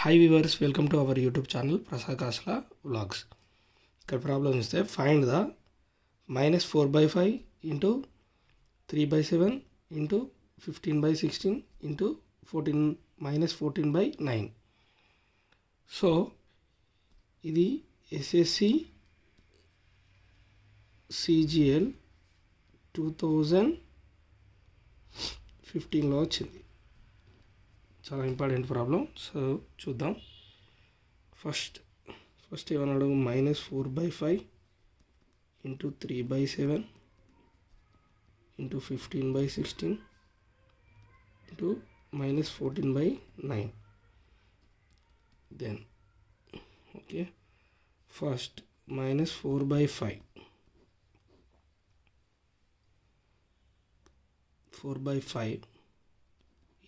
Hi viewers, welcome to our YouTube channel Prasad Kasla vlogs. ఇక్కడ problem ఇస్తే find the -4/5 into 3/7 into 15/16 into 14-14/9. So ఇది SSC CGL 2015లో వచ్చింది. చాలా ఇంపార్టెంట్ ప్రాబ్లం. సో చూద్దాం. ఫస్ట్ ఏమన్నాడు, -4/5 into 3/7 into 15/16 into -14/9. Then okay, first -4/5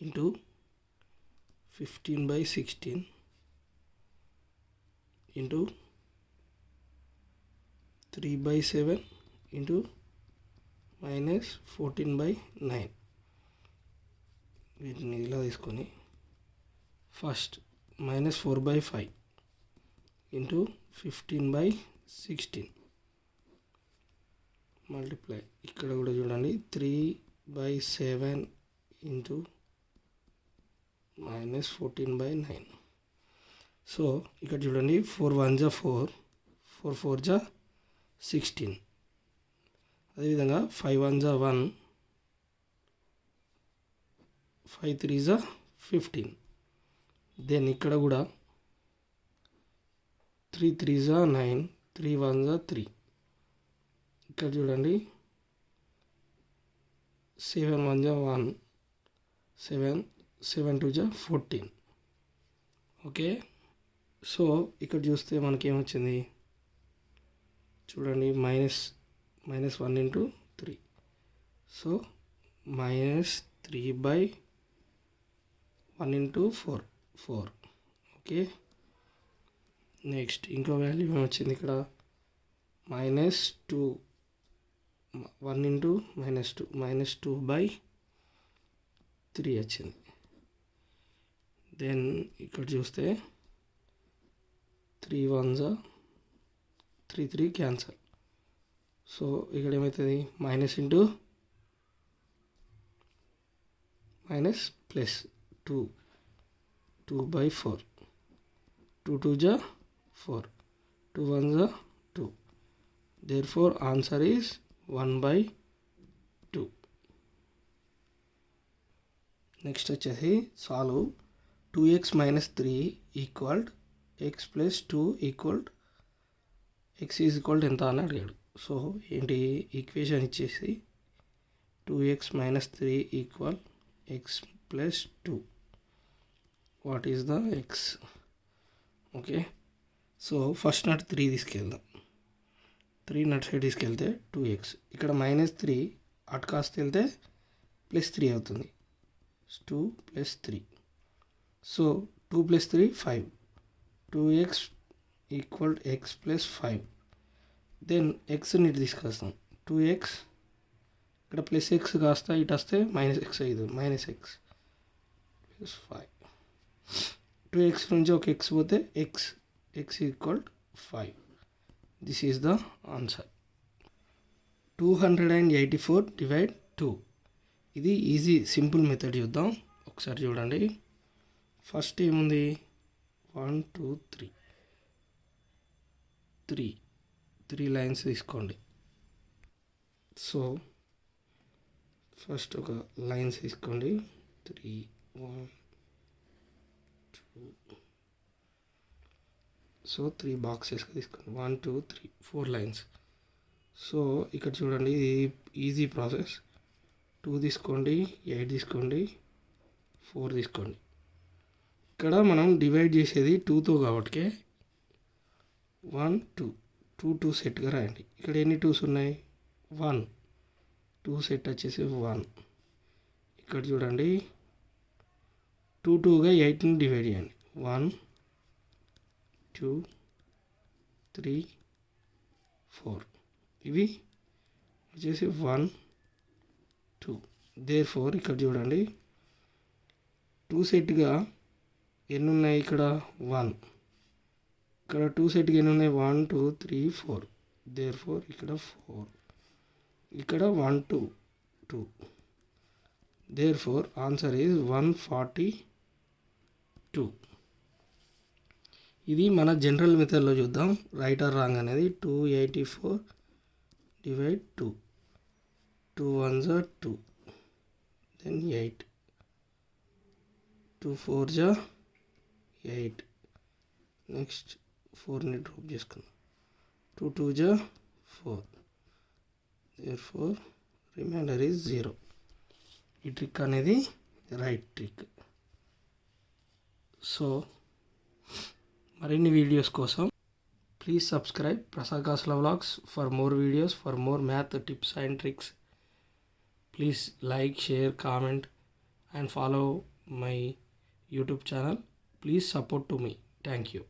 into 15/16 into 3/7 into -14/9. వీటిని ఇలా తీసుకొని ఫస్ట్ -4/5 ఇంటూ 15/16 మల్టిప్లై. ఇక్కడ కూడా చూడండి, 3/7 ఇంటూ -14/9. సో ఇక్కడ చూడండి, 4 1 జా 4, 4 4 జా 16. అదేవిధంగా 5 1 జా 1, 5 3 జా 15. దెన్ ఇక్కడ కూడా 3 3 జా 9, 3 1 జా 3. ఇక్కడ చూడండి, 7 1 జా 1, 7 7 2 జా 14. ఓకే, సో ఇక్కడ చూస్తే మనకి ఏమొచ్చింది చూడండి, -1 into 3. So -3/1 into 4. Okay, next ఇంకో వాల్యూ ఏమొచ్చింది ఇక్కడ, -2 1 ఇంటూ -2 -2/3 వచ్చింది. దెన్ ఇక్కడ చూస్తే 3 1 జా 3 3 క్యాన్సల్. సో ఇక్కడ ఏమవుతుంది, మైనస్ ఇంటూ మైనస్ ప్లస్ 2/4, 2 2 జా 4, 2 1 జా 2. Therefore answer is 1/2. Next వచ్చేసి solve 2x - 3 equal x + 2 equal x equal ఎంత అని అడిగాడు. సో ఏంటి ఈక్వేషన్ ఇచ్చేసి 2x - 3 equal x + 2. What is the x? Okay, so first not 3 తీసుకెళ్దాం. 3 నాట్ సైడ్ తీసుకెళ్తే 2x. ఇక్కడ -3 అటు కాస్త వెళ్తే +3 అవుతుంది. 2 + 3. So 2 + 3 5. 2x equal x + 5. Then ఎక్స్ని ఇటు తీసుకొస్తాం. 2x ఇక్కడ +x కాస్త ఇటు వస్తే -x అవుతుంది. -x + 5. 2x నుంచి ఒక x పోతే x equal 5. This is the answer. 284/2. ఇది ఈజీ సింపుల్ మెథడ్. చూద్దాం ఒకసారి. చూడండి, ఫస్ట్ ఏముంది, 1 2 3 లైన్స్ తీసుకోండి. సో ఫస్ట్ ఒక లైన్స్ తీసుకోండి. 3 1 2. సో 3 బాక్సెస్ తీసుకోండి. 1 2 3 4 లైన్స్. సో ఇక్కడ చూడండి, ఇది ఈజీ ప్రాసెస్. 2 తీసుకోండి, 8 తీసుకోండి, 4 తీసుకోండి. ఇక్కడ మనం డివైడ్ చేసేది 2తో కాబట్టి 1 2 2 2 సెట్గా రాయండి. ఇక్కడ ఎన్ని 2s ఉన్నాయి, 1. 2 సెట్ వచ్చేసి 1. ఇక్కడ చూడండి, 2 2గా 8ని డివైడ్ చేయండి. 1 2 3 4. ఇవి వచ్చేసి 1 2. దేర్ ఫోర్ ఇక్కడ చూడండి, 2 సెట్గా ఎన్ని ఉన్నాయి ఇక్కడ 1. ఇక్కడ 2 సెట్కి ఎన్ని ఉన్నాయి 1 2 3 4. దేర్ ఫోర్ ఇక్కడ 4. ఇక్కడ 1 2 2. Therefore answer is 142. ఇది మన జనరల్ మెథడ్లో చూద్దాం. రైట్ ఆర్ రాంగ్ అనేది 284 divide 2. 2 1s are 2. Then 8. 2 4s are 8. Next 4ని డ్రాప్ చేసుకుందాం. 2 2s are 4. therefore remainder is 0. ఈ ట్రిక్ అనేది రైట్ ట్రిక్. సో మరిన్ని వీడియోస్ కోసం ప్లీజ్ సబ్స్క్రైబ్ ప్రసాద్ కాసుల vlogs for more videos, for more math tips and tricks. Please like, share, comment and follow my YouTube channel. Please support to me. Thank you.